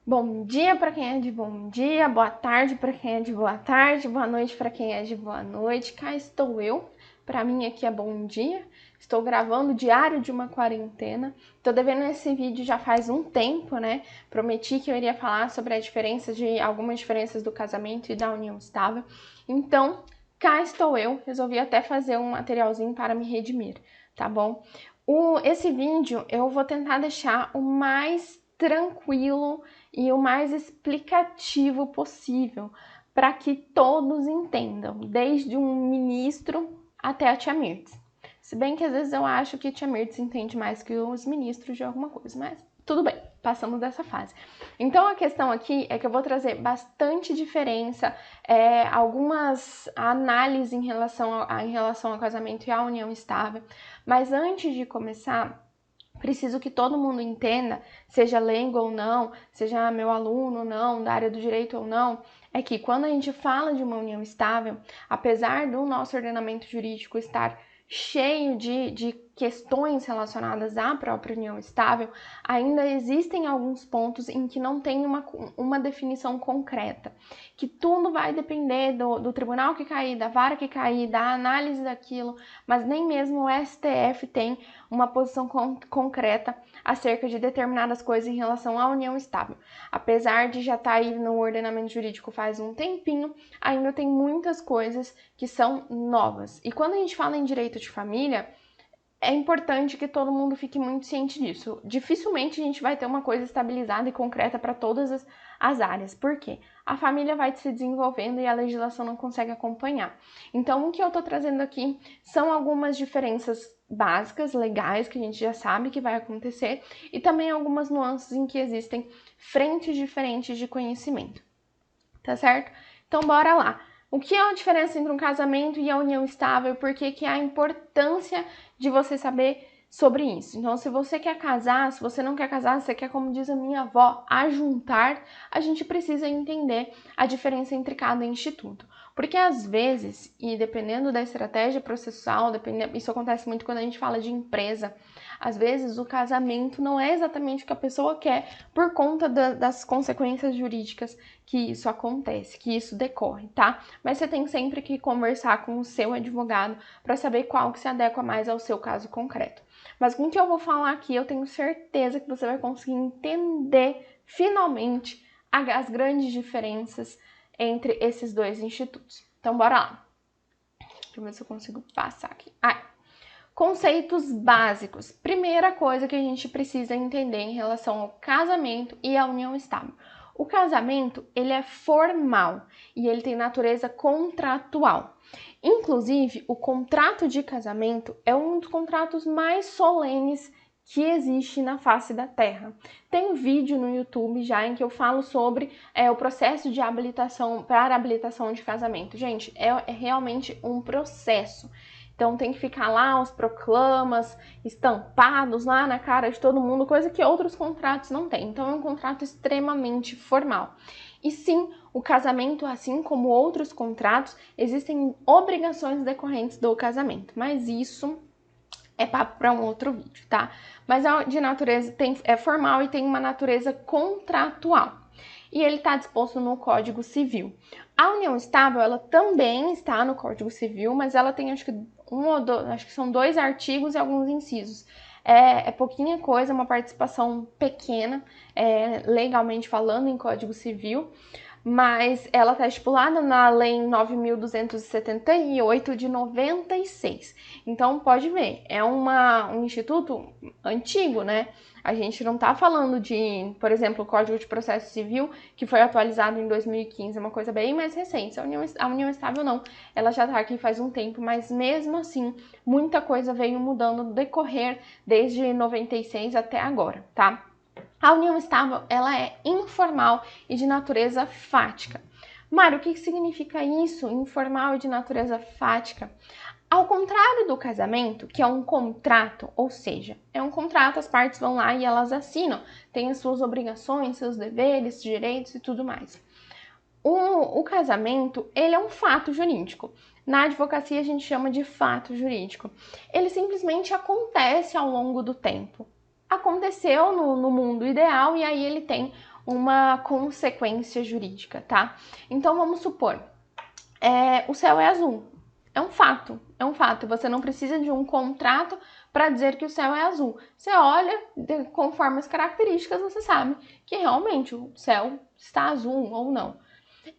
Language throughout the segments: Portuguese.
Bom dia para quem é de bom dia, boa tarde para quem é de boa tarde, boa noite para quem é de boa noite. Cá estou eu, para mim aqui é bom dia. Estou gravando o diário de uma quarentena. Estou devendo esse vídeo já faz um tempo, né? Prometi que eu iria falar sobre algumas diferenças do casamento e da união estável. Então, cá estou eu. Resolvi até fazer um materialzinho para me redimir, tá bom? Esse vídeo eu vou tentar deixar o mais tranquilo e o mais explicativo possível para que todos entendam, desde um ministro até a tia Mirtz. Se bem que às vezes eu acho que a tia Mirtz entende mais que os ministros de alguma coisa, mas tudo bem, passamos dessa fase. Então a questão aqui é que eu vou trazer bastante diferença, algumas análises em relação ao casamento e à união estável, mas antes de começar, preciso que todo mundo entenda, seja leigo ou não, seja meu aluno ou não, da área do direito ou não, é que quando a gente fala de uma união estável, apesar do nosso ordenamento jurídico estar cheio de questões relacionadas à própria união estável, ainda existem alguns pontos em que não tem uma definição concreta, que tudo vai depender do tribunal que cair, da vara que cair, da análise daquilo, mas nem mesmo o STF tem uma posição concreta acerca de determinadas coisas em relação à união estável. Apesar de já estar aí no ordenamento jurídico faz um tempinho, ainda tem muitas coisas que são novas. E quando a gente fala em direito de família, é importante que todo mundo fique muito ciente disso. Dificilmente a gente vai ter uma coisa estabilizada e concreta para todas as áreas. Por quê? A família vai se desenvolvendo e a legislação não consegue acompanhar. Então, o que eu estou trazendo aqui são algumas diferenças básicas, legais, que a gente já sabe que vai acontecer, e também algumas nuances em que existem frentes diferentes de conhecimento. Tá certo? Então, bora lá. O que é a diferença entre um casamento e a união estável? Por que é a importância de você saber sobre isso? Então, se você quer casar, se você não quer casar, se você quer, como diz a minha avó, ajuntar, a gente precisa entender a diferença entre cada instituto. Porque às vezes, e dependendo da estratégia processual, isso acontece muito quando a gente fala de empresa, às vezes o casamento não é exatamente o que a pessoa quer por conta das consequências jurídicas que isso acontece, que isso decorre, tá? Mas você tem sempre que conversar com o seu advogado para saber qual que se adequa mais ao seu caso concreto. Mas com o que eu vou falar aqui, eu tenho certeza que você vai conseguir entender finalmente as grandes diferenças entre esses dois institutos. Então, bora lá. Deixa eu ver se eu consigo passar aqui. Conceitos básicos. Primeira coisa que a gente precisa entender em relação ao casamento e à união estável. O casamento, ele é formal e ele tem natureza contratual. Inclusive, o contrato de casamento é um dos contratos mais solenes que existe na face da Terra. Tem um vídeo no YouTube já em que eu falo sobre o processo de habilitação para habilitação de casamento. Gente, é realmente um processo. Então tem que ficar lá os proclamas estampados lá na cara de todo mundo, coisa que outros contratos não têm. Então é um contrato extremamente formal. E sim, o casamento, assim como outros contratos, existem obrigações decorrentes do casamento, mas isso é papo para um outro vídeo, tá? Mas de natureza é formal e tem uma natureza contratual. E ele está disposto no Código Civil. A união estável, ela também está no Código Civil, mas ela tem acho que são 2 artigos e alguns incisos. É pouquinha coisa, uma participação pequena, legalmente falando, em Código Civil, mas ela está estipulada na Lei 9.278 de 96. Então, pode ver, é um instituto antigo, né? A gente não está falando de, por exemplo, o Código de Processo Civil, que foi atualizado em 2015, é uma coisa bem mais recente. A união estável não, ela já está aqui faz um tempo, mas mesmo assim, muita coisa veio mudando no decorrer desde 96 até agora, tá? A união estável, ela é informal e de natureza fática. Mário, o que significa isso, informal e de natureza fática? Ao contrário do casamento, que é um contrato, ou seja, é um contrato, as partes vão lá e elas assinam, têm as suas obrigações, seus deveres, direitos e tudo mais. O casamento, ele é um fato jurídico. Na advocacia a gente chama de fato jurídico. Ele simplesmente acontece ao longo do tempo. Aconteceu no mundo ideal e aí ele tem uma consequência jurídica, tá? Então vamos supor, o céu é azul. É um fato. Você não precisa de um contrato para dizer que o céu é azul. Você olha, conforme as características, você sabe que realmente o céu está azul ou não.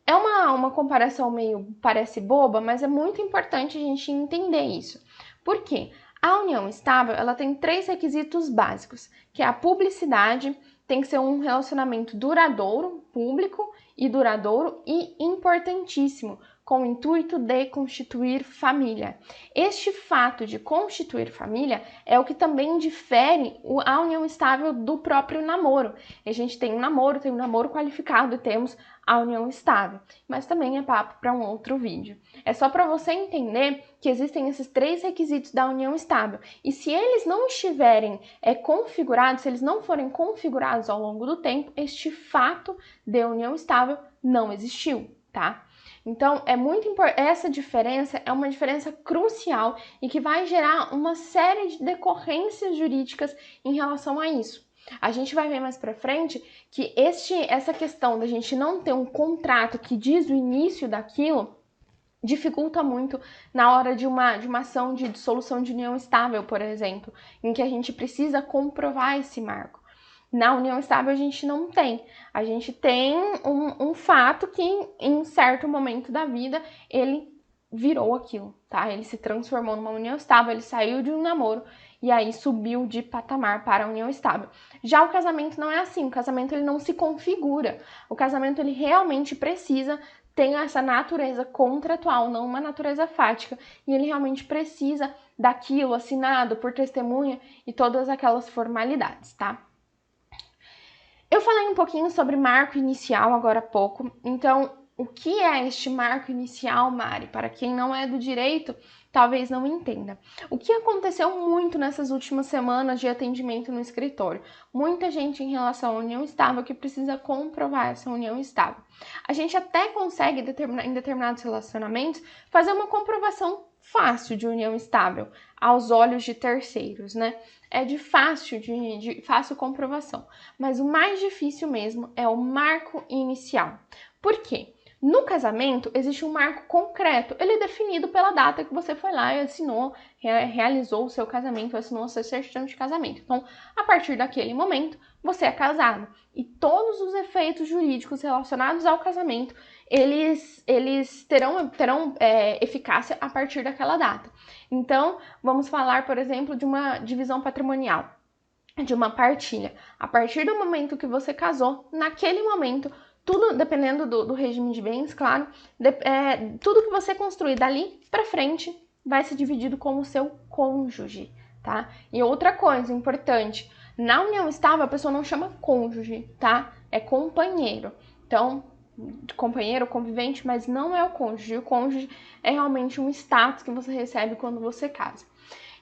É uma comparação parece boba, mas é muito importante a gente entender isso. Por quê? A união estável, ela tem 3 requisitos básicos, que é a publicidade, tem que ser um relacionamento duradouro, público e duradouro e importantíssimo, com o intuito de constituir família. Este fato de constituir família é o que também difere a união estável do próprio namoro. A gente tem um namoro qualificado e temos a união estável, mas também é papo para um outro vídeo. É só para você entender que existem esses 3 requisitos da união estável, e se eles não estiverem configurados, se eles não forem configurados ao longo do tempo, este fato de união estável não existiu, tá? Então, é muito importante, essa diferença é uma diferença crucial e que vai gerar uma série de decorrências jurídicas em relação a isso. A gente vai ver mais pra frente que essa questão da gente não ter um contrato que diz o início daquilo dificulta muito na hora de uma ação de dissolução de união estável, por exemplo, em que a gente precisa comprovar esse marco. Na união estável a gente não tem. A gente tem um fato que em certo momento da vida ele virou aquilo, tá? Ele se transformou numa união estável, ele saiu de um namoro e aí subiu de patamar para a união estável. Já o casamento não é assim, o casamento ele não se configura. O casamento ele realmente precisa ter essa natureza contratual, não uma natureza fática, e ele realmente precisa daquilo assinado por testemunha e todas aquelas formalidades, tá? Eu falei um pouquinho sobre marco inicial agora há pouco, então o que é este marco inicial, Mari? Para quem não é do direito, talvez não entenda. O que aconteceu muito nessas últimas semanas de atendimento no escritório? Muita gente em relação à união estável que precisa comprovar essa união estável. A gente até consegue, em determinados relacionamentos, fazer uma comprovação fácil de união estável aos olhos de terceiros, né? É de fácil comprovação, mas o mais difícil mesmo é o marco inicial. Por quê? No casamento, existe um marco concreto, ele é definido pela data que você foi lá e assinou, realizou o seu casamento, assinou a sua certidão de casamento. Então, a partir daquele momento, você é casado. E todos os efeitos jurídicos relacionados ao casamento, eles terão eficácia a partir daquela data. Então, vamos falar, por exemplo, de uma divisão patrimonial, de uma partilha. A partir do momento que você casou, naquele momento, tudo, dependendo do regime de bens, claro, tudo que você construir dali para frente vai ser dividido com o seu cônjuge, tá? E outra coisa importante, na união estável a pessoa não chama cônjuge, tá? É companheiro. Então, companheiro, convivente, mas não é o cônjuge. O cônjuge é realmente um status que você recebe quando você casa.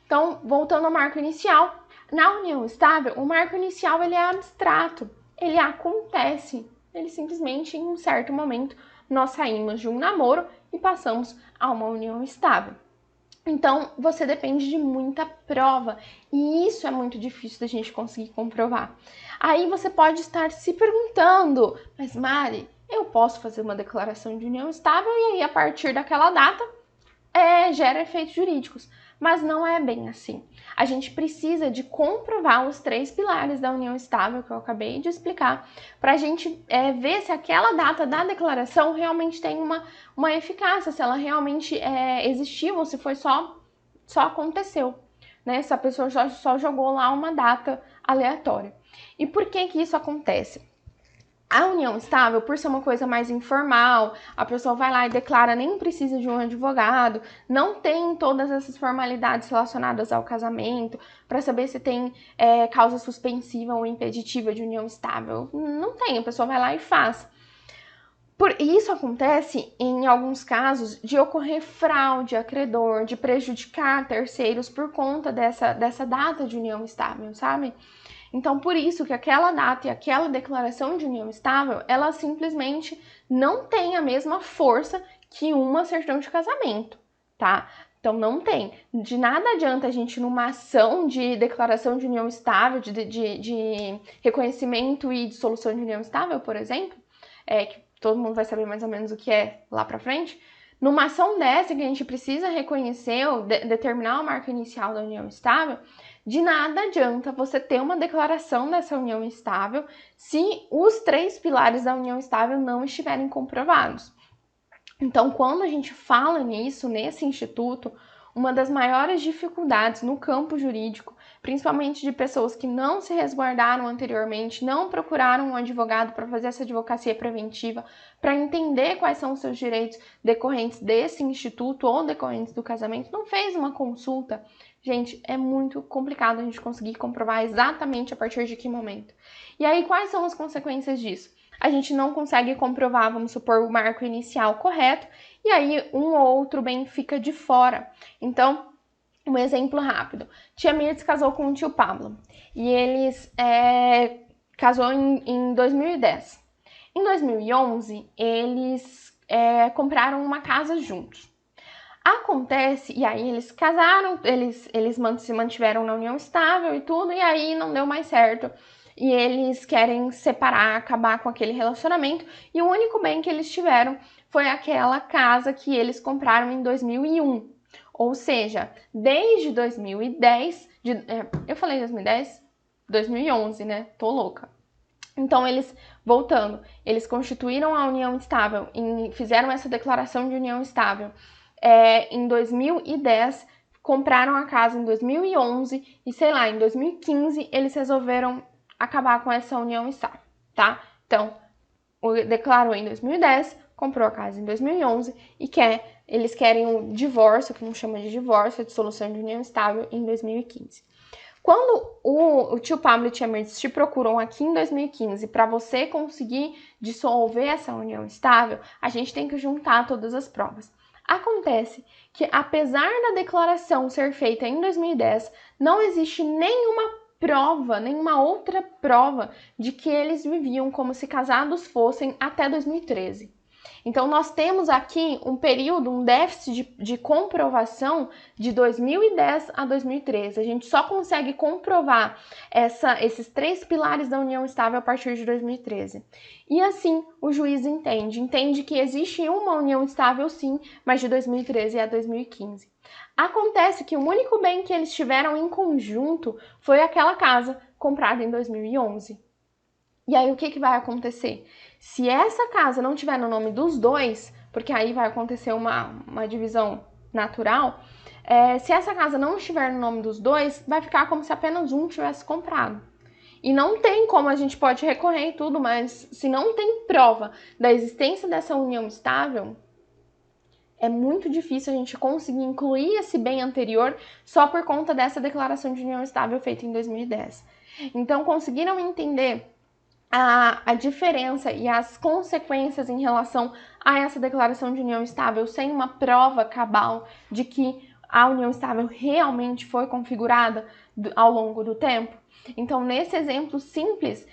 Então, voltando ao marco inicial, na união estável, o marco inicial ele é abstrato, ele acontece. Ele simplesmente, em um certo momento, nós saímos de um namoro e passamos a uma união estável. Então, você depende de muita prova e isso é muito difícil da gente conseguir comprovar. Aí você pode estar se perguntando, mas Mari, eu posso fazer uma declaração de união estável e aí a partir daquela data gera efeitos jurídicos. Mas não é bem assim. A gente precisa de comprovar os 3 pilares da união estável que eu acabei de explicar, para a gente ver se aquela data da declaração realmente tem uma eficácia, se ela realmente existiu ou se foi só aconteceu, né? Se a pessoa só jogou lá uma data aleatória. E por que isso acontece? A união estável, por ser uma coisa mais informal, a pessoa vai lá e declara, nem precisa de um advogado, não tem todas essas formalidades relacionadas ao casamento, para saber se tem causa suspensiva ou impeditiva de união estável. Não tem, a pessoa vai lá e faz. Isso acontece em alguns casos de ocorrer fraude a credor, de prejudicar terceiros por conta dessa data de união estável, sabe? Então, por isso que aquela data e aquela declaração de união estável, ela simplesmente não tem a mesma força que uma certidão de casamento, tá? Então, não tem. De nada adianta a gente, numa ação de declaração de união estável, de reconhecimento e dissolução de união estável, por exemplo, que todo mundo vai saber mais ou menos o que é lá pra frente, numa ação dessa que a gente precisa reconhecer ou determinar o marco inicial da união estável, de nada adianta você ter uma declaração dessa união estável se os 3 pilares da união estável não estiverem comprovados. Então, quando a gente fala nisso, nesse instituto, uma das maiores dificuldades no campo jurídico, principalmente de pessoas que não se resguardaram anteriormente, não procuraram um advogado para fazer essa advocacia preventiva, para entender quais são os seus direitos decorrentes desse instituto ou decorrentes do casamento, não fez uma consulta. Gente, é muito complicado a gente conseguir comprovar exatamente a partir de que momento. E aí, quais são as consequências disso? A gente não consegue comprovar, vamos supor, o marco inicial correto, e aí um ou outro bem fica de fora. Então, um exemplo rápido. Tia Mirtz casou com o tio Pablo, e eles casou em 2010. Em 2011, eles compraram uma casa juntos. Acontece, e aí eles casaram, eles se mantiveram na união estável e tudo, e aí não deu mais certo. E eles querem separar, acabar com aquele relacionamento. E o único bem que eles tiveram foi aquela casa que eles compraram em 2001. Ou seja, desde 2010... eu falei 2010? 2011, né? Tô louca. Então, eles constituíram a união estável, fizeram essa declaração de união estável em 2010, compraram a casa em 2011 e, sei lá, em 2015 eles resolveram acabar com essa união estável, tá? Então, declarou em 2010, comprou a casa em 2011 e eles querem o divórcio, que não chama de divórcio, a dissolução de união estável, em 2015. Quando o tio Pablo e tia Mirtz te procuram aqui em 2015 para você conseguir dissolver essa união estável, a gente tem que juntar todas as provas. Acontece que, apesar da declaração ser feita em 2010, não existe nenhuma outra prova de que eles viviam como se casados fossem até 2013. Então, nós temos aqui um déficit de comprovação de 2010 a 2013. A gente só consegue comprovar esses 3 pilares da união estável a partir de 2013. E assim, o juiz entende que existe uma união estável sim, mas de 2013 a 2015. Acontece que o único bem que eles tiveram em conjunto foi aquela casa comprada em 2011. E aí, o que vai acontecer? Se essa casa não tiver no nome dos dois, porque aí vai acontecer uma divisão natural, se essa casa não estiver no nome dos dois, vai ficar como se apenas um tivesse comprado. E não tem como, a gente pode recorrer e tudo, mas se não tem prova da existência dessa união estável, é muito difícil a gente conseguir incluir esse bem anterior só por conta dessa declaração de união estável feita em 2010. Então, conseguiram entender a diferença e as consequências em relação a essa declaração de união estável sem uma prova cabal de que a união estável realmente foi configurada ao longo do tempo? Então, nesse exemplo simples,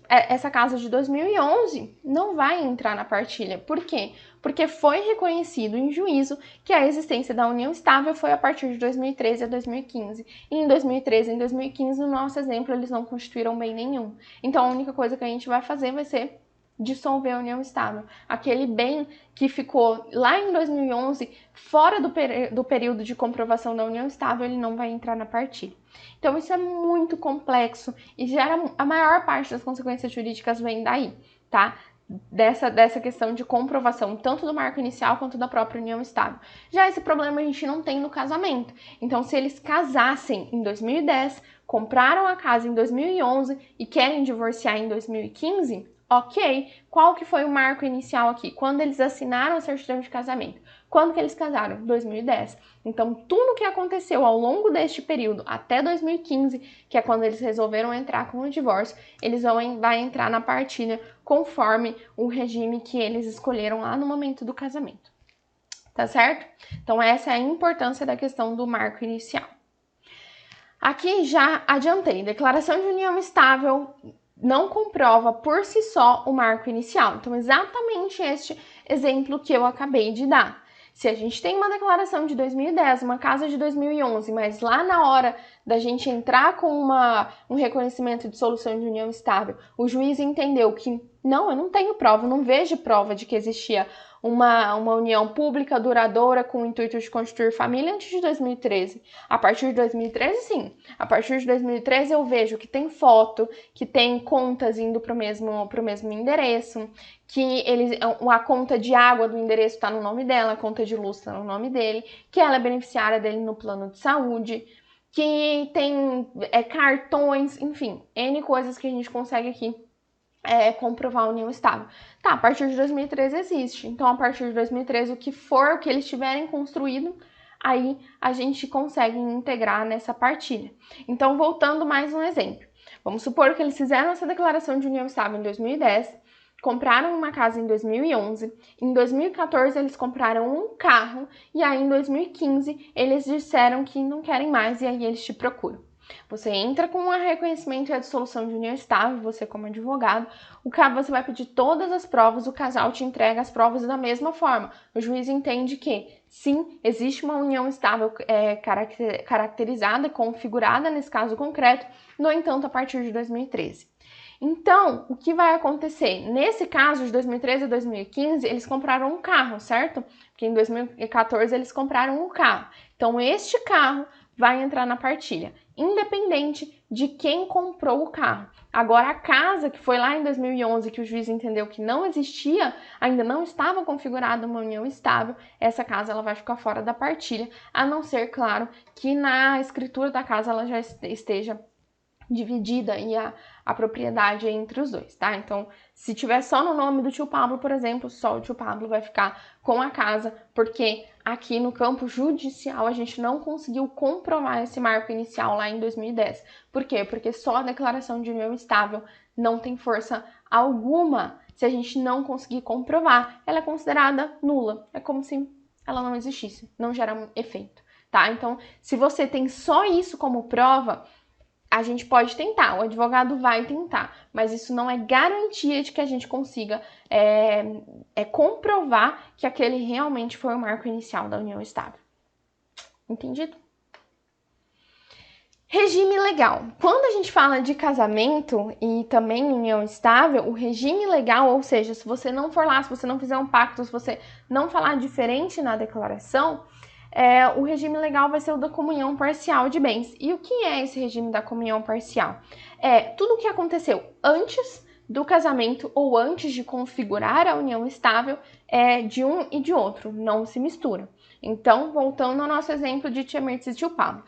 essa casa de 2011 não vai entrar na partilha. Por quê? Porque foi reconhecido em juízo que a existência da união estável foi a partir de 2013 a 2015. E em 2013 e em 2015, no nosso exemplo, eles não constituíram bem nenhum. Então, a única coisa que a gente vai fazer vai ser dissolver a união estável. Aquele bem que ficou lá em 2011, fora do período de comprovação da união estável, ele não vai entrar na partilha. Então, isso é muito complexo e a maior parte das consequências jurídicas vem daí, tá? Dessa questão de comprovação, tanto do marco inicial quanto da própria união estável. Já esse problema a gente não tem no casamento. Então, se eles casassem em 2010, compraram a casa em 2011 e querem divorciar em 2015, ok, qual que foi o marco inicial aqui? Quando eles assinaram a certidão de casamento. Quando que eles casaram? 2010. Então, tudo que aconteceu ao longo deste período, até 2015, que é quando eles resolveram entrar com o divórcio, eles vão entrar na partilha conforme o regime que eles escolheram lá no momento do casamento. Tá certo? Então, essa é a importância da questão do marco inicial. Aqui já adiantei, declaração de união estável não comprova por si só o marco inicial. Então, exatamente este exemplo que eu acabei de dar. Se a gente tem uma declaração de 2010, uma casa de 2011, mas lá na hora da gente entrar com um reconhecimento de solução de união estável, o juiz entendeu que não, eu não tenho prova, eu não vejo prova de que existia uma união pública duradoura com o intuito de constituir família antes de 2013. A partir de 2013, sim. A partir de 2013 eu vejo que tem foto, que tem contas indo para o mesmo endereço, que a conta de água do endereço está no nome dela, a conta de luz está no nome dele, que ela é beneficiária dele no plano de saúde, que tem cartões, enfim, N coisas que a gente consegue aqui comprovar a união estável. Tá, a partir de 2013 existe. Então, a partir de 2013, o que eles tiverem construído, aí a gente consegue integrar nessa partilha. Então, voltando mais um exemplo. Vamos supor que eles fizeram essa declaração de união estável em 2010, compraram uma casa em 2011, em 2014 eles compraram um carro e aí em 2015 eles disseram que não querem mais e aí eles te procuram. Você entra com um reconhecimento e a dissolução de união estável, você como advogado, você vai pedir todas as provas, o casal te entrega as provas da mesma forma. O juiz entende que, sim, existe uma união estável caracterizada, configurada nesse caso concreto, no entanto, a partir de 2013. Então, o que vai acontecer? Nesse caso, de 2013 a 2015, eles compraram um carro, certo? Porque em 2014 eles compraram um carro. Então, este carro vai entrar na partilha, independente de quem comprou o carro. Agora, a casa que foi lá em 2011, que o juiz entendeu que não existia, ainda não estava configurada uma união estável, essa casa ela vai ficar fora da partilha, a não ser, claro, que na escritura da casa ela já esteja dividida e a propriedade entre os dois, tá? Então, se tiver só no nome do tio Pablo, por exemplo, só o tio Pablo vai ficar com a casa, porque aqui no campo judicial a gente não conseguiu comprovar esse marco inicial lá em 2010. Por quê? Porque só a declaração de união estável não tem força alguma se a gente não conseguir comprovar. Ela é considerada nula, é como se ela não existisse, não gera um efeito, tá? Então, se você tem só isso como prova, a gente pode tentar, o advogado vai tentar, mas isso não é garantia de que a gente consiga comprovar que aquele realmente foi o marco inicial da união estável. Entendido? Regime legal. Quando a gente fala de casamento e também união estável, o regime legal, ou seja, se você não for lá, se você não fizer um pacto, se você não falar diferente na declaração, o regime legal vai ser o da comunhão parcial de bens. E o que é esse regime da comunhão parcial? É tudo o que aconteceu antes do casamento ou antes de configurar a união estável de um e de outro, não se mistura. Então, voltando ao nosso exemplo de tia Mirtz e tio Pablo,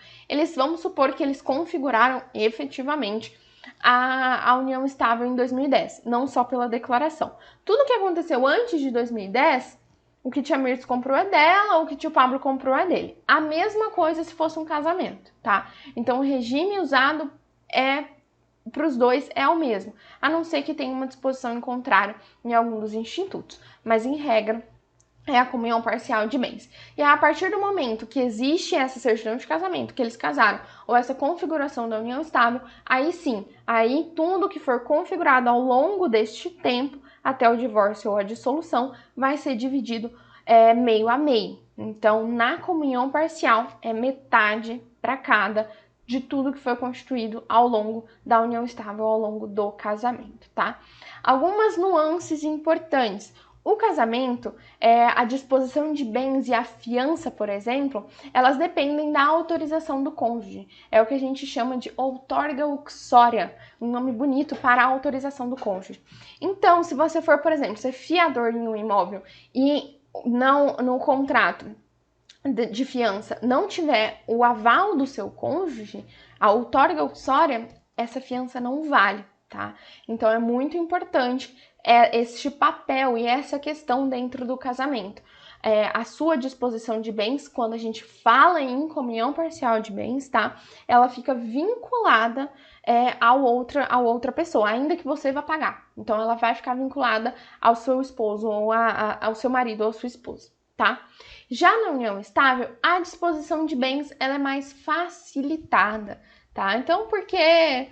vamos supor que eles configuraram efetivamente a união estável em 2010, não só pela declaração. Tudo que aconteceu antes de 2010, o que tia Mirtz comprou é dela, o que tio Pablo comprou é dele. A mesma coisa se fosse um casamento, tá? Então, o regime usado para os dois é o mesmo, a não ser que tenha uma disposição em contrário em algum dos institutos, mas em regra é a comunhão parcial de bens. E a partir do momento que existe essa certidão de casamento, que eles casaram, ou essa configuração da união estável, aí sim, aí tudo que for configurado ao longo deste tempo, até o divórcio ou a dissolução, vai ser dividido meio a meio. Então, na comunhão parcial, é metade para cada de tudo que foi constituído ao longo da união estável, ao longo do casamento, tá? Algumas nuances importantes. O casamento, a disposição de bens e a fiança, por exemplo, elas dependem da autorização do cônjuge. É o que a gente chama de outorga uxória, um nome bonito para a autorização do cônjuge. Então, se você for, por exemplo, ser fiador em um imóvel e não no contrato de fiança não tiver o aval do seu cônjuge, a outorga uxória, essa fiança não vale, tá? Então, é muito importante este papel e essa questão dentro do casamento. A sua disposição de bens, quando a gente fala em comunhão parcial de bens, tá? Ela fica vinculada a outra pessoa, ainda que você vá pagar. Então, ela vai ficar vinculada ao seu esposo ou ao seu marido ou sua esposa, tá? Já na união estável, a disposição de bens ela é mais facilitada, tá? Então, porque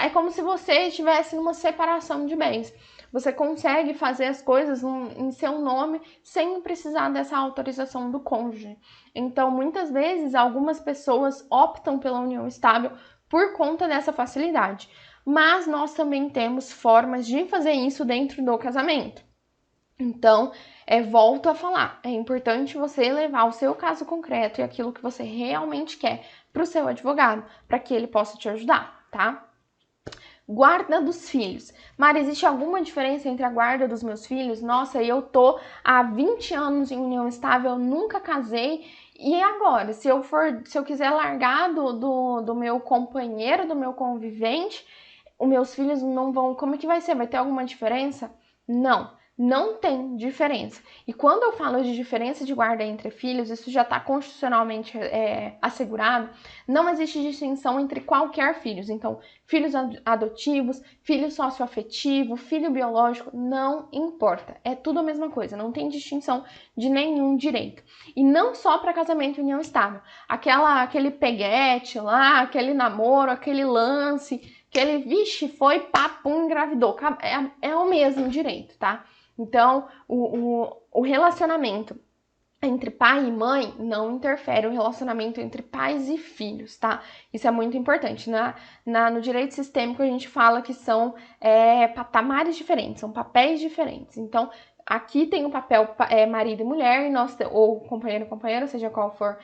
é como se você estivesse numa separação de bens. Você consegue fazer as coisas em seu nome sem precisar dessa autorização do cônjuge. Então, muitas vezes, algumas pessoas optam pela união estável por conta dessa facilidade. Mas nós também temos formas de fazer isso dentro do casamento. Então, volto a falar, é importante você levar o seu caso concreto e aquilo que você realmente quer para o seu advogado, para que ele possa te ajudar, tá? Guarda dos filhos. Mari, existe alguma diferença entre a guarda dos meus filhos? Nossa, eu tô há 20 anos em união estável, nunca casei. E agora, se eu quiser largar do meu companheiro, do meu convivente, os meus filhos não vão... Como é que vai ser? Vai ter alguma diferença? Não tem diferença. E quando eu falo de diferença de guarda entre filhos, isso já está constitucionalmente assegurado. Não existe distinção entre qualquer filhos. Então, filhos adotivos, filho socioafetivo, filho biológico, não importa. É tudo a mesma coisa. Não tem distinção de nenhum direito. E não só para casamento e união estável. Aquele peguete lá, aquele namoro, aquele lance, vixe, foi, papum, engravidou. É o mesmo direito, tá? Então, o relacionamento entre pai e mãe não interfere o relacionamento entre pais e filhos, tá? Isso é muito importante. No direito sistêmico, a gente fala que são patamares diferentes, são papéis diferentes. Então, aqui tem o papel marido e mulher, ou companheiro e companheira, seja qual for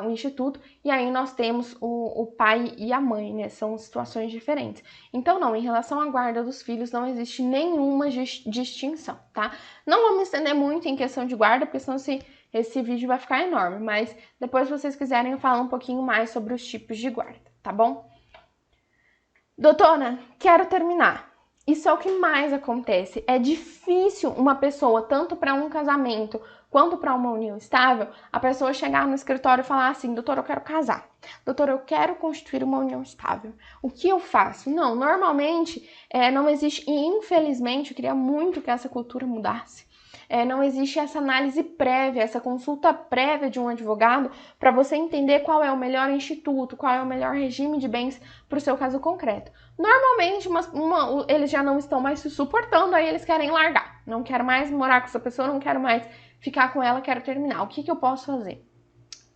o instituto, e aí nós temos o pai e a mãe, né? São situações diferentes. Então, não, em relação à guarda dos filhos, não existe nenhuma distinção, tá? Não vou me estender muito em questão de guarda, porque senão esse vídeo vai ficar enorme, mas depois, se vocês quiserem, eu falo um pouquinho mais sobre os tipos de guarda, tá bom? Doutora, quero terminar. Isso é o que mais acontece. É difícil uma pessoa, tanto para um casamento quanto para uma união estável, a pessoa chegar no escritório e falar assim: doutor, eu quero casar. Doutor, eu quero constituir uma união estável. O que eu faço? Não, normalmente não existe, e infelizmente eu queria muito que essa cultura mudasse. Não existe essa análise prévia, essa consulta prévia de um advogado para você entender qual é o melhor instituto, qual é o melhor regime de bens para o seu caso concreto. Normalmente, eles já não estão mais se suportando, aí eles querem largar. Não quero mais morar com essa pessoa, não quero mais ficar com ela, quero terminar. O que eu posso fazer?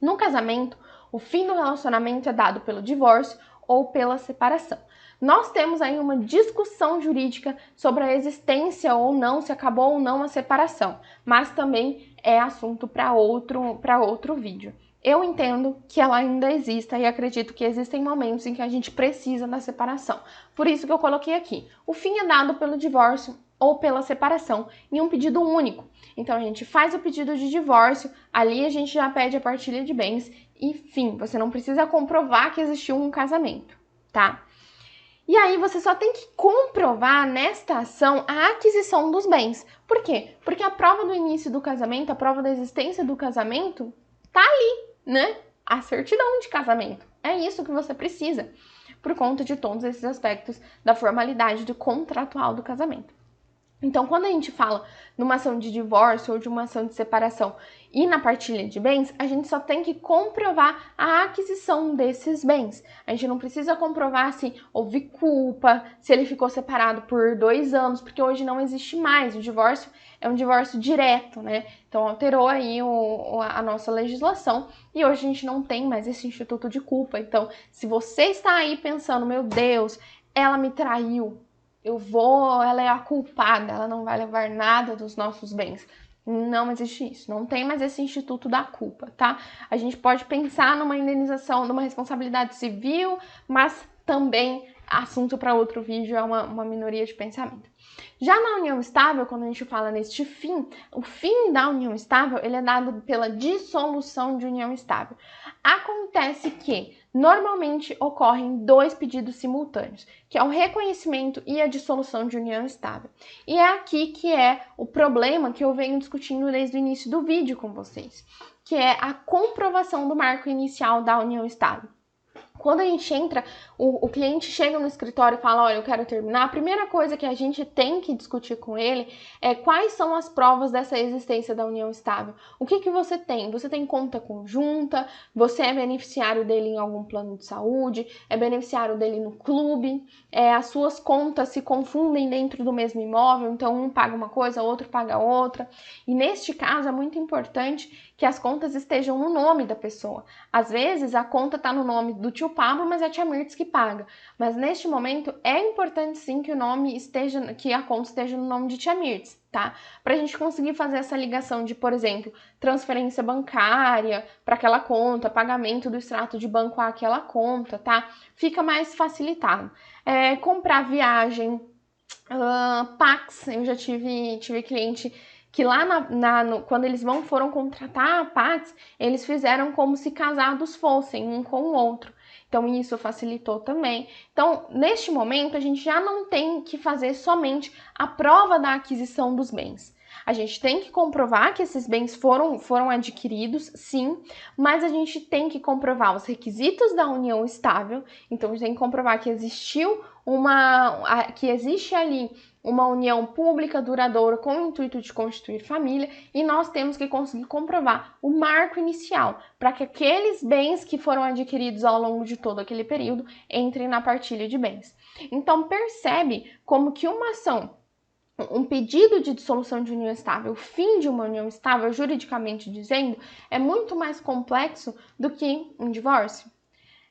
No casamento, o fim do relacionamento é dado pelo divórcio ou pela separação. Nós temos aí uma discussão jurídica sobre a existência ou não, se acabou ou não a separação, mas também é assunto para outro vídeo. Eu entendo que ela ainda exista e acredito que existem momentos em que a gente precisa da separação. Por isso que eu coloquei aqui. O fim é dado pelo divórcio ou pela separação em um pedido único. Então a gente faz o pedido de divórcio, ali a gente já pede a partilha de bens e fim, você não precisa comprovar que existiu um casamento, tá? E aí você só tem que comprovar nesta ação a aquisição dos bens. Por quê? Porque a prova do início do casamento, a prova da existência do casamento, tá ali, né? A certidão de casamento. É isso que você precisa, por conta de todos esses aspectos da formalidade do contratual do casamento. Então, quando a gente fala numa ação de divórcio ou de uma ação de separação e na partilha de bens, a gente só tem que comprovar a aquisição desses bens. A gente não precisa comprovar se houve culpa, se ele ficou separado por 2 anos, porque hoje não existe mais. O divórcio é um divórcio direto, né? Então, alterou aí a nossa legislação e hoje a gente não tem mais esse instituto de culpa. Então, se você está aí pensando, meu Deus, ela me traiu, ela é a culpada, ela não vai levar nada dos nossos bens. Não existe isso, não tem mais esse instituto da culpa, tá? A gente pode pensar numa indenização, numa responsabilidade civil, mas também assunto para outro vídeo, é uma minoria de pensamento. Já na união estável, quando a gente fala neste fim, o fim da união estável, ele é dado pela dissolução de união estável. Acontece que, normalmente, ocorrem 2 pedidos simultâneos, que é o reconhecimento e a dissolução de união estável. E é aqui que é o problema que eu venho discutindo desde o início do vídeo com vocês, que é a comprovação do marco inicial da união estável. Quando a gente entra, o cliente chega no escritório e fala, olha, eu quero terminar, a primeira coisa que a gente tem que discutir com ele é quais são as provas dessa existência da união estável. O que você tem? Você tem conta conjunta? Você é beneficiário dele em algum plano de saúde? É beneficiário dele no clube? As suas contas se confundem dentro do mesmo imóvel, então um paga uma coisa, outro paga outra. E neste caso é muito importante que as contas estejam no nome da pessoa. Às vezes a conta está no nome do tio Pablo, mas é a tia Mirtz que paga. Mas neste momento é importante sim que que a conta esteja no nome de tia Mirtz, tá? Para a gente conseguir fazer essa ligação de, por exemplo, transferência bancária para aquela conta, pagamento do extrato de banco àquela conta, tá? Fica mais facilitado. Comprar viagem, Pax, eu já tive cliente que lá quando eles foram contratar a Pax, eles fizeram como se casados fossem um com o outro. Então, isso facilitou também. Então, neste momento, a gente já não tem que fazer somente a prova da aquisição dos bens. A gente tem que comprovar que esses bens foram adquiridos, sim, mas a gente tem que comprovar os requisitos da união estável. Então, a gente tem que comprovar que existe ali uma união pública duradoura com o intuito de constituir família, e nós temos que conseguir comprovar o marco inicial para que aqueles bens que foram adquiridos ao longo de todo aquele período entrem na partilha de bens. Então, percebe como que uma ação, um pedido de dissolução de união estável, o fim de uma união estável, juridicamente dizendo, é muito mais complexo do que um divórcio.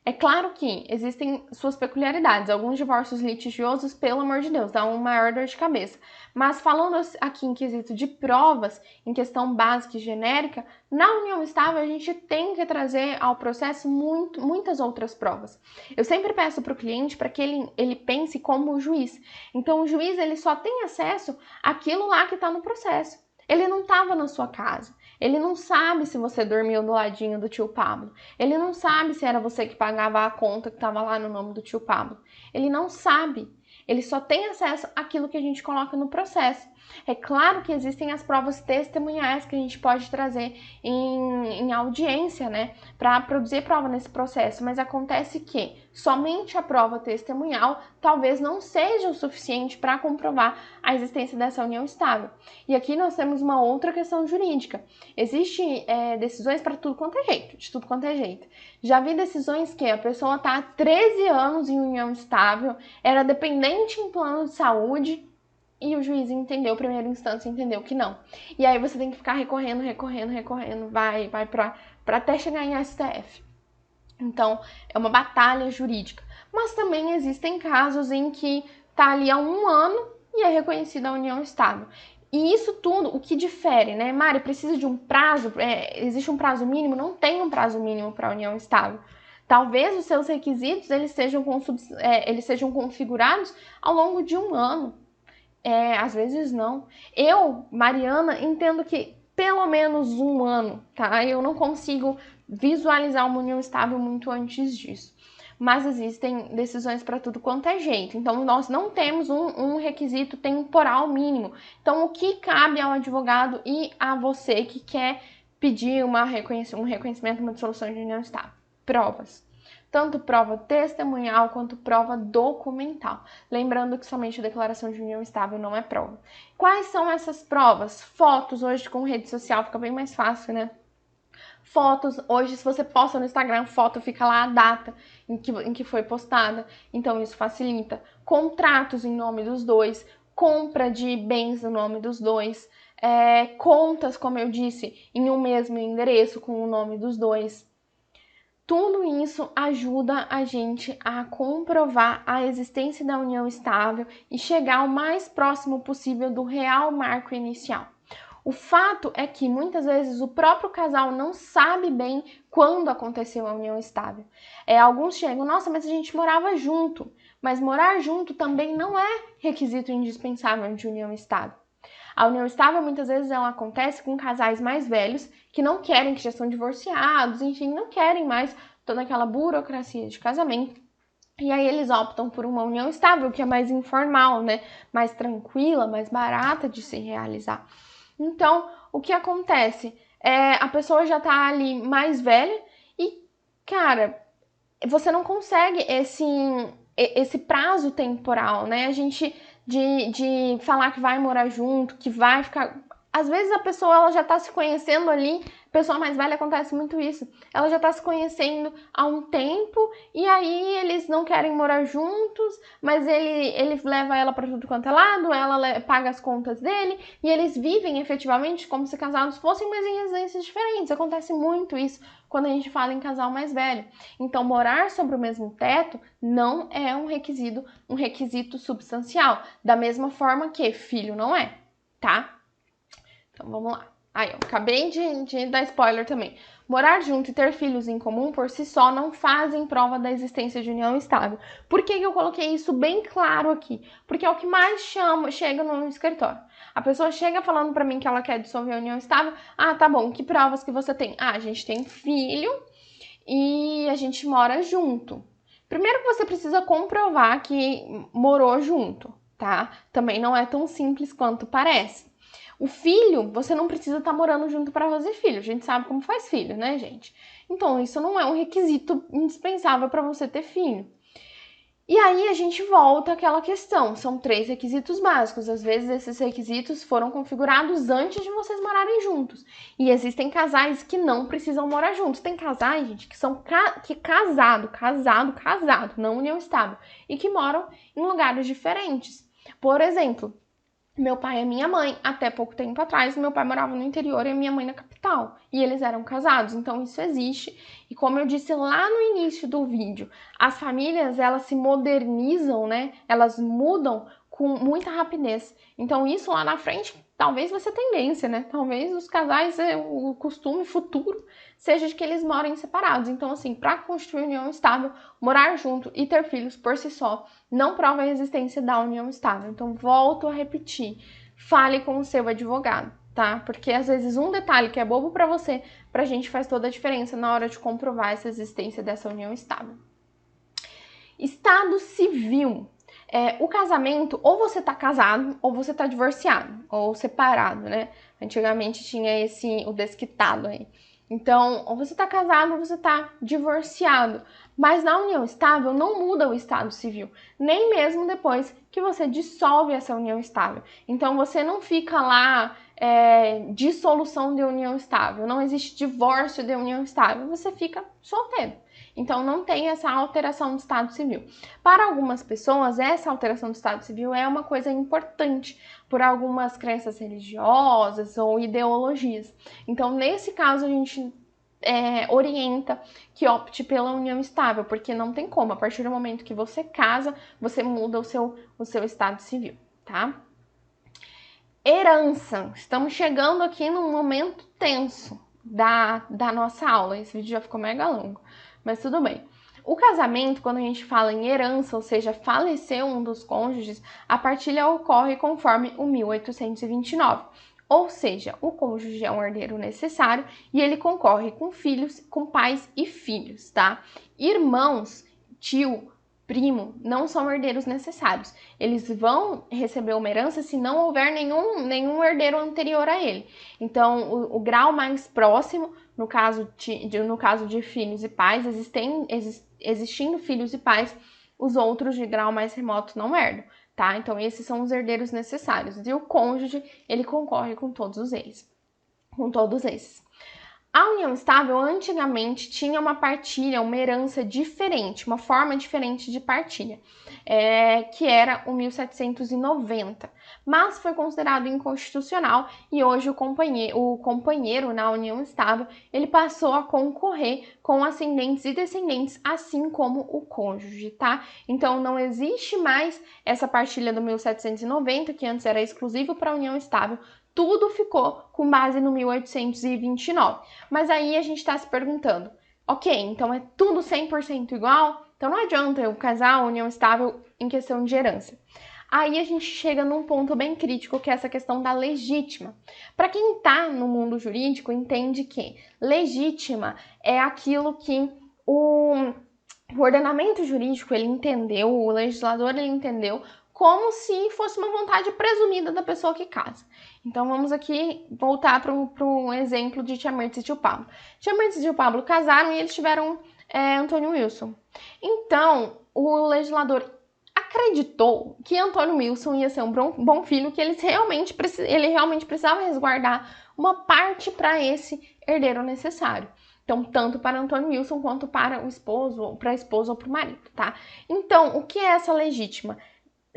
É claro que existem suas peculiaridades. Alguns divórcios litigiosos, pelo amor de Deus, dá uma maior dor de cabeça. Mas falando aqui em quesito de provas, em questão básica e genérica, na união estável a gente tem que trazer ao processo muitas outras provas. Eu sempre peço para o cliente para que ele pense como o juiz. Então o juiz ele só tem acesso àquilo lá que está no processo. Ele não estava na sua casa. Ele não sabe se você dormiu do ladinho do tio Pablo. Ele não sabe se era você que pagava a conta que estava lá no nome do tio Pablo. Ele não sabe. Ele só tem acesso àquilo que a gente coloca no processo. É claro que existem as provas testemunhais que a gente pode trazer em audiência, né, para produzir prova nesse processo, mas acontece que somente a prova testemunhal talvez não seja o suficiente para comprovar a existência dessa união estável. E aqui nós temos uma outra questão jurídica. Existem decisões para tudo quanto é jeito, de tudo quanto é jeito. Já vi decisões que a pessoa está há 13 anos em união estável, era dependente em plano de saúde, e o juiz entendeu, primeira instância entendeu que não. E aí você tem que ficar recorrendo, vai para até chegar em STF. Então, é uma batalha jurídica. Mas também existem casos em que tá ali há 1 ano e é reconhecida a união estável. E isso tudo, o que difere, né? Mari, precisa de um prazo? Existe um prazo mínimo? Não tem um prazo mínimo para a união estável. Talvez os seus requisitos eles sejam configurados ao longo de 1 ano. Às vezes não. Eu, Mariana, entendo que pelo menos 1 ano, tá? Eu não consigo visualizar uma união estável muito antes disso. Mas existem decisões para tudo quanto é jeito. Então, nós não temos um requisito temporal mínimo. Então, o que cabe ao advogado e a você que quer pedir um reconhecimento, uma dissolução de união estável? Provas. Tanto prova testemunhal quanto prova documental. Lembrando que somente a declaração de união estável não é prova. Quais são essas provas? Fotos, hoje com rede social fica bem mais fácil, né? Fotos, hoje se você posta no Instagram, foto fica lá a data em que foi postada, então isso facilita. Contratos em nome dos dois, compra de bens no nome dos dois, contas, como eu disse, em um mesmo endereço com o nome dos dois. Tudo isso ajuda a gente a comprovar a existência da união estável e chegar o mais próximo possível do real marco inicial. O fato é que muitas vezes o próprio casal não sabe bem quando aconteceu a união estável. Alguns chegam, nossa, mas a gente morava junto. Mas morar junto também não é requisito indispensável de união estável. A união estável, muitas vezes, ela acontece com casais mais velhos que não querem, que já são divorciados, enfim, não querem mais toda aquela burocracia de casamento. E aí eles optam por uma união estável, que é mais informal, né? Mais tranquila, mais barata de se realizar. Então, o que acontece? A pessoa já tá ali mais velha e, cara, você não consegue esse prazo temporal, né? A gente de falar que vai morar junto, que vai ficar... Às vezes a pessoa ela já tá se conhecendo ali, pessoa mais velha acontece muito isso. Ela já tá se conhecendo há um tempo e aí eles não querem morar juntos, mas ele leva ela para tudo quanto é lado, ela paga as contas dele e eles vivem efetivamente como se casados fossem, mas em residências diferentes. Acontece muito isso quando a gente fala em casal mais velho. Então, morar sobre o mesmo teto não é um requisito substancial, da mesma forma que filho não é, tá? Então, vamos lá. Aí, eu acabei de dar spoiler também. Morar junto e ter filhos em comum por si só não fazem prova da existência de união estável. Por que eu coloquei isso bem claro aqui? Porque é o que mais chega no escritório. A pessoa chega falando pra mim que ela quer dissolver a união estável. Ah, tá bom, que provas que você tem? Ah, a gente tem filho e a gente mora junto. Primeiro que você precisa comprovar que morou junto, tá? Também não é tão simples quanto parece. O filho, você não precisa estar morando junto para fazer filho. A gente sabe como faz filho, né, gente? Então, isso não é um requisito indispensável para você ter filho. E aí a gente volta àquela questão. São 3 requisitos básicos. Às vezes esses requisitos foram configurados antes de vocês morarem juntos. E existem casais que não precisam morar juntos. Tem casais, gente, que são casado, não união estável, e que moram em lugares diferentes. Por exemplo, meu pai e minha mãe, até pouco tempo atrás, meu pai morava no interior e a minha mãe na capital. E eles eram casados, então isso existe. E como eu disse lá no início do vídeo, as famílias, elas se modernizam, né? Elas mudam com muita rapidez. Então isso lá na frente talvez vai ser tendência, né? Talvez os casais, o costume futuro seja de que eles morem separados. Então assim, para construir união estável, morar junto e ter filhos por si só não prova a existência da união estável. Então volto a repetir, fale com o seu advogado, tá? Porque às vezes um detalhe que é bobo para você, pra gente faz toda a diferença na hora de comprovar essa existência dessa união estável. Estado civil. O casamento, ou você tá casado, ou você tá divorciado, ou separado, né? Antigamente tinha o desquitado aí. Então, ou você tá casado ou você tá divorciado. Mas na união estável não muda o estado civil, nem mesmo depois que você dissolve essa união estável. Então, você não fica lá dissolução de união estável, não existe divórcio de união estável, você fica solteiro. Então, não tem essa alteração do estado civil. Para algumas pessoas, essa alteração do estado civil é uma coisa importante por algumas crenças religiosas ou ideologias. Então, nesse caso, a gente orienta que opte pela união estável, porque não tem como. A partir do momento que você casa, você muda o seu estado civil, tá? Herança. Estamos chegando aqui num momento tenso da nossa aula. Esse vídeo já ficou mega longo, mas tudo bem. O casamento, quando a gente fala em herança, ou seja, faleceu um dos cônjuges, a partilha ocorre conforme o 1829. Ou seja, o cônjuge é um herdeiro necessário e ele concorre com filhos, com pais e filhos, tá? Irmãos, tio, primo, não são herdeiros necessários. Eles vão receber uma herança se não houver nenhum herdeiro anterior a ele. Então, o grau mais próximo, no caso de filhos e pais, existindo filhos e pais, os outros de grau mais remoto não herdam, tá? Então, esses são os herdeiros necessários. E o cônjuge, ele concorre com todos eles. A união estável, antigamente, tinha uma partilha, uma herança diferente, uma forma diferente de partilha, que era o 1790, mas foi considerado inconstitucional e hoje o companheiro na união estável, ele passou a concorrer com ascendentes e descendentes, assim como o cônjuge, tá? Então, não existe mais essa partilha do 1790, que antes era exclusivo para a união estável. Tudo ficou com base no 1829. Mas aí a gente está se perguntando, ok, então é tudo 100% igual? Então não adianta eu casar a união estável em questão de herança. Aí a gente chega num ponto bem crítico, que é essa questão da legítima. Para quem está no mundo jurídico, entende que legítima é aquilo que o ordenamento jurídico ele entendeu, o legislador ele entendeu como se fosse uma vontade presumida da pessoa que casa. Então vamos aqui voltar para um exemplo de Tia Mertz e Tio Pablo. Tia Mertz e Tio Pablo casaram e eles tiveram Antônio Wilson. Então, o legislador acreditou que Antônio Wilson ia ser um bom filho, que ele realmente precisava resguardar uma parte para esse herdeiro necessário. Então, tanto para Antônio Wilson quanto para o esposo, para a esposa ou para o marido, tá? Então, o que é essa legítima?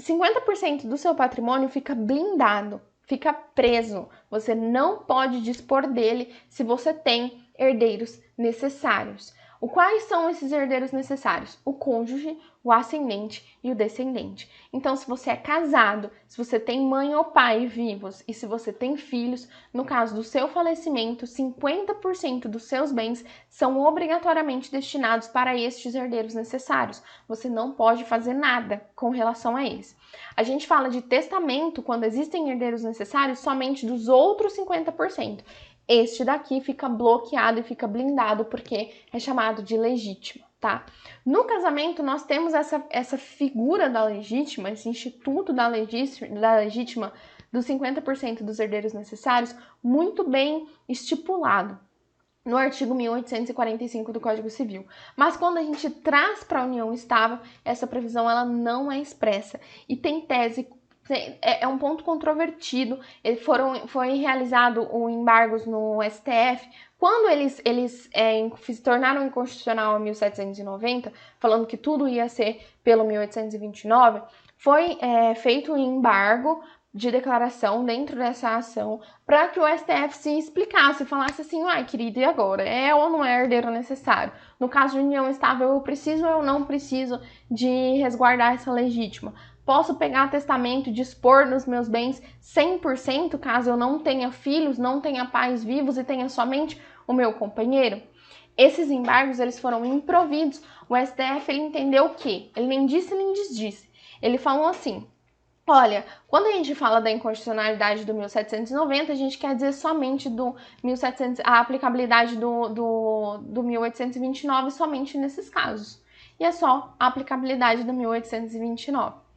50% do seu patrimônio fica blindado, fica preso. Você não pode dispor dele se você tem herdeiros necessários. Quais são esses herdeiros necessários? O cônjuge, o ascendente e o descendente. Então, se você é casado, se você tem mãe ou pai vivos e se você tem filhos, no caso do seu falecimento, 50% dos seus bens são obrigatoriamente destinados para estes herdeiros necessários. Você não pode fazer nada com relação a eles. A gente fala de testamento quando existem herdeiros necessários somente dos outros 50%. Este daqui fica bloqueado e fica blindado porque é chamado de legítima, tá? No casamento, nós temos essa figura da legítima, esse instituto da legítima dos 50% dos herdeiros necessários, muito bem estipulado no artigo 1845 do Código Civil. Mas quando a gente traz para a união estável, essa previsão ela não é expressa e tem tese. É um ponto controvertido. Foi realizado embargos no STF. Quando eles se tornaram inconstitucional em 1790, falando que tudo ia ser pelo 1829, foi feito um embargo de declaração dentro dessa ação para que o STF se explicasse, falasse assim, uai, querido, e agora? É ou não é herdeiro necessário? No caso de união estável, eu preciso ou eu não preciso de resguardar essa legítima? Posso pegar testamento e dispor nos meus bens 100% caso eu não tenha filhos, não tenha pais vivos e tenha somente o meu companheiro? Esses embargos eles foram improvidos. O STF ele entendeu o quê? Ele nem disse nem desdisse. Ele falou assim, olha, quando a gente fala da inconstitucionalidade do 1790, a gente quer dizer somente do 1700, a aplicabilidade do 1829 somente nesses casos. E é só a aplicabilidade do 1829.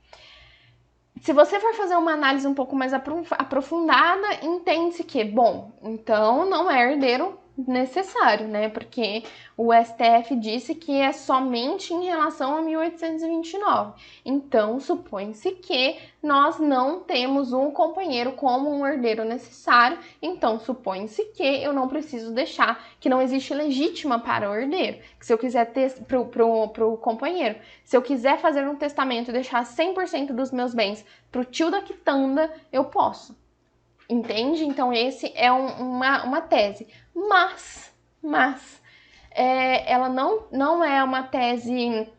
Se você for fazer uma análise um pouco mais aprofundada, entende-se que, bom, então não é herdeiro necessário, né? Porque o STF disse que é somente em relação a 1829. Então, supõe-se que nós não temos um companheiro como um herdeiro necessário. Então, supõe-se que eu não preciso deixar, que não existe legítima para o herdeiro. Que se eu quiser ter pro companheiro, se eu quiser fazer um testamento e deixar 100% dos meus bens pro tio da quitanda, eu posso. Entende? Então, esse é uma tese. Mas ela não é uma tese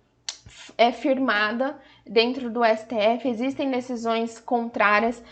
firmada dentro do STF. Existem decisões contrárias.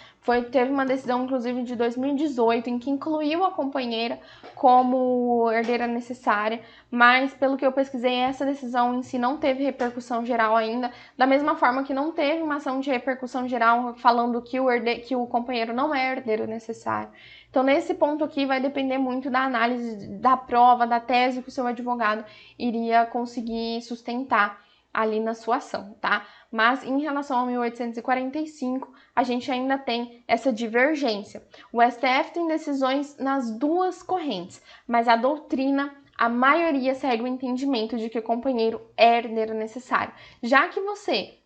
Teve uma decisão, inclusive, de 2018, em que incluiu a companheira como herdeira necessária, mas, pelo que eu pesquisei, essa decisão em si não teve repercussão geral ainda, da mesma forma que não teve uma ação de repercussão geral falando que o companheiro não é herdeiro necessário. Então, nesse ponto aqui, vai depender muito da análise da prova, da tese que o seu advogado iria conseguir sustentar ali na sua ação, tá? Mas em relação ao 1845, a gente ainda tem essa divergência. O STF tem decisões nas duas correntes, mas a doutrina, a maioria segue o entendimento de que o companheiro é herdeiro necessário. Já que você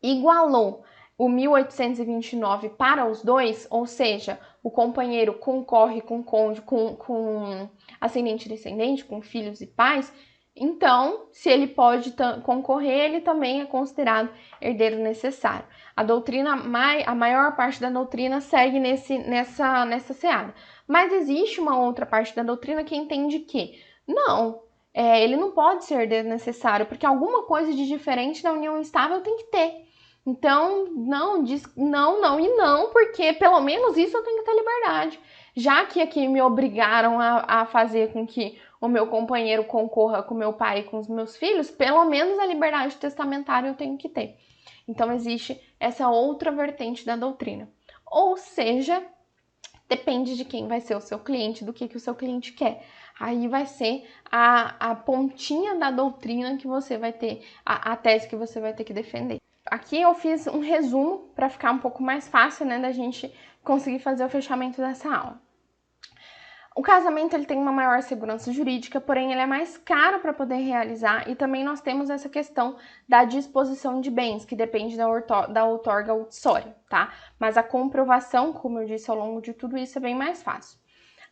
igualou o 1829 para os dois, ou seja, o companheiro concorre com ascendente e descendente, com filhos e pais, então, se ele pode concorrer, ele também é considerado herdeiro necessário. A maior parte da doutrina segue nessa seara. Mas existe uma outra parte da doutrina que entende que não, ele não pode ser herdeiro necessário, porque alguma coisa de diferente da união estável tem que ter. Então, diz não e não, porque pelo menos isso eu tenho que ter liberdade. Já que aqui me obrigaram a fazer com que o meu companheiro concorra com meu pai e com os meus filhos, pelo menos a liberdade testamentária eu tenho que ter. Então, existe essa outra vertente da doutrina. Ou seja, depende de quem vai ser o seu cliente, do que o seu cliente quer. Aí vai ser a pontinha da doutrina que você vai ter, a tese que você vai ter que defender. Aqui eu fiz um resumo para ficar um pouco mais fácil, né, da gente conseguir fazer o fechamento dessa aula. O casamento ele tem uma maior segurança jurídica, porém ele é mais caro para poder realizar, e também nós temos essa questão da disposição de bens, que depende da outorga uxória, tá? Mas a comprovação, como eu disse ao longo de tudo isso, é bem mais fácil.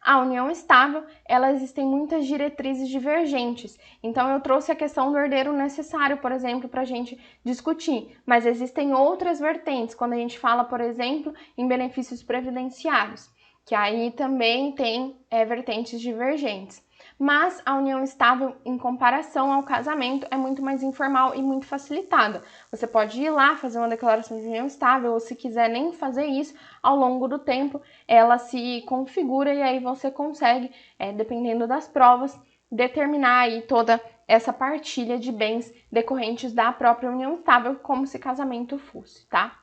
A união estável, existem muitas diretrizes divergentes. Então, eu trouxe a questão do herdeiro necessário, por exemplo, para a gente discutir. Mas existem outras vertentes, quando a gente fala, por exemplo, em benefícios previdenciários, que aí também tem vertentes divergentes. Mas a união estável, em comparação ao casamento, é muito mais informal e muito facilitada. Você pode ir lá fazer uma declaração de união estável, ou se quiser nem fazer isso, ao longo do tempo ela se configura e aí você consegue, dependendo das provas, determinar aí toda essa partilha de bens decorrentes da própria união estável, como se casamento fosse, tá?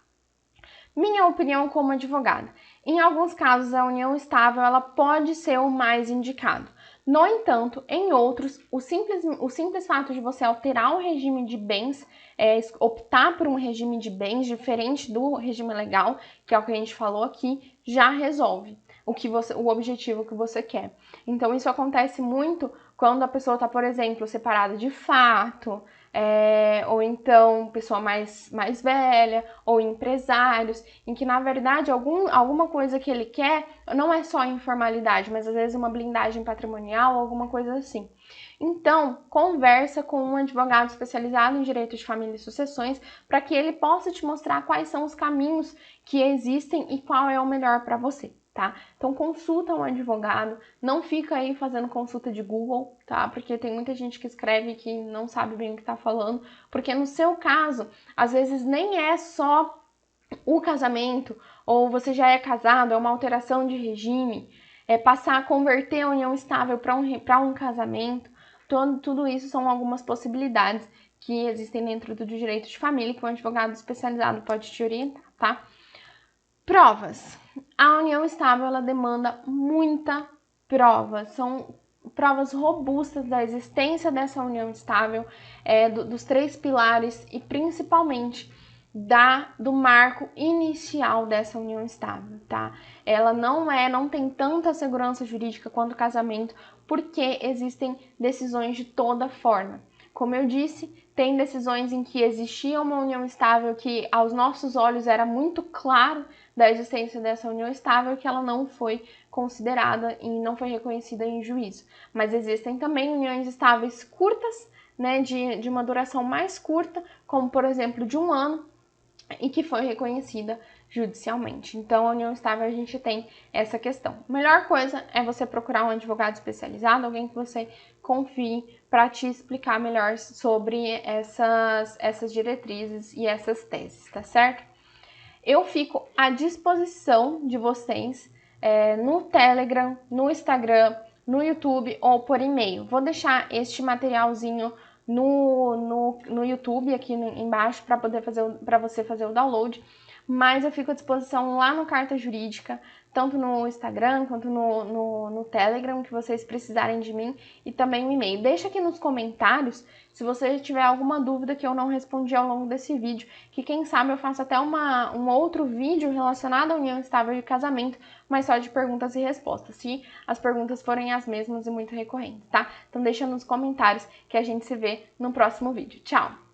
Minha opinião como advogada. Em alguns casos, a união estável ela pode ser o mais indicado. No entanto, em outros, o simples fato de você alterar o regime de bens, optar por um regime de bens diferente do regime legal, que é o que a gente falou aqui, já resolve o objetivo que você quer. Então, isso acontece muito quando a pessoa está, por exemplo, separada de fato, ou então pessoa mais velha, ou empresários, em que na verdade alguma coisa que ele quer não é só informalidade, mas às vezes uma blindagem patrimonial, alguma coisa assim. Então, conversa com um advogado especializado em direito de família e sucessões para que ele possa te mostrar quais são os caminhos que existem e qual é o melhor para você. Tá? Então consulta um advogado, não fica aí fazendo consulta de Google, tá? Porque tem muita gente que escreve que não sabe bem o que tá falando, porque no seu caso, às vezes nem é só o casamento, ou você já é casado, é uma alteração de regime, passar a converter a união estável para um casamento, tudo isso são algumas possibilidades que existem dentro do direito de família que um advogado especializado pode te orientar, tá? Provas. A união estável ela demanda muita prova, são provas robustas da existência dessa união estável, dos 3 pilares e principalmente do marco inicial dessa união estável, tá? Ela não tem tanta segurança jurídica quanto o casamento, porque existem decisões de toda forma. Como eu disse, tem decisões em que existia uma união estável que aos nossos olhos era muito claro da existência dessa união estável que ela não foi considerada e não foi reconhecida em juízo. Mas existem também uniões estáveis curtas, né, de uma duração mais curta, como por exemplo de 1 ano, e que foi reconhecida judicialmente. Então, a união estável a gente tem essa questão. A melhor coisa é você procurar um advogado especializado, alguém que você confie para te explicar melhor sobre essas diretrizes e essas teses, tá certo? Eu fico à disposição de vocês no Telegram, no Instagram, no YouTube ou por e-mail. Vou deixar este materialzinho no YouTube aqui embaixo para você fazer o download, mas eu fico à disposição lá no Carta Jurídica, tanto no Instagram quanto no Telegram, que vocês precisarem de mim, e também no e-mail. Deixa aqui nos comentários se você tiver alguma dúvida que eu não respondi ao longo desse vídeo, que quem sabe eu faço até um outro vídeo relacionado à união estável de casamento, mas só de perguntas e respostas, se as perguntas forem as mesmas e muito recorrentes, tá? Então deixa nos comentários que a gente se vê no próximo vídeo. Tchau!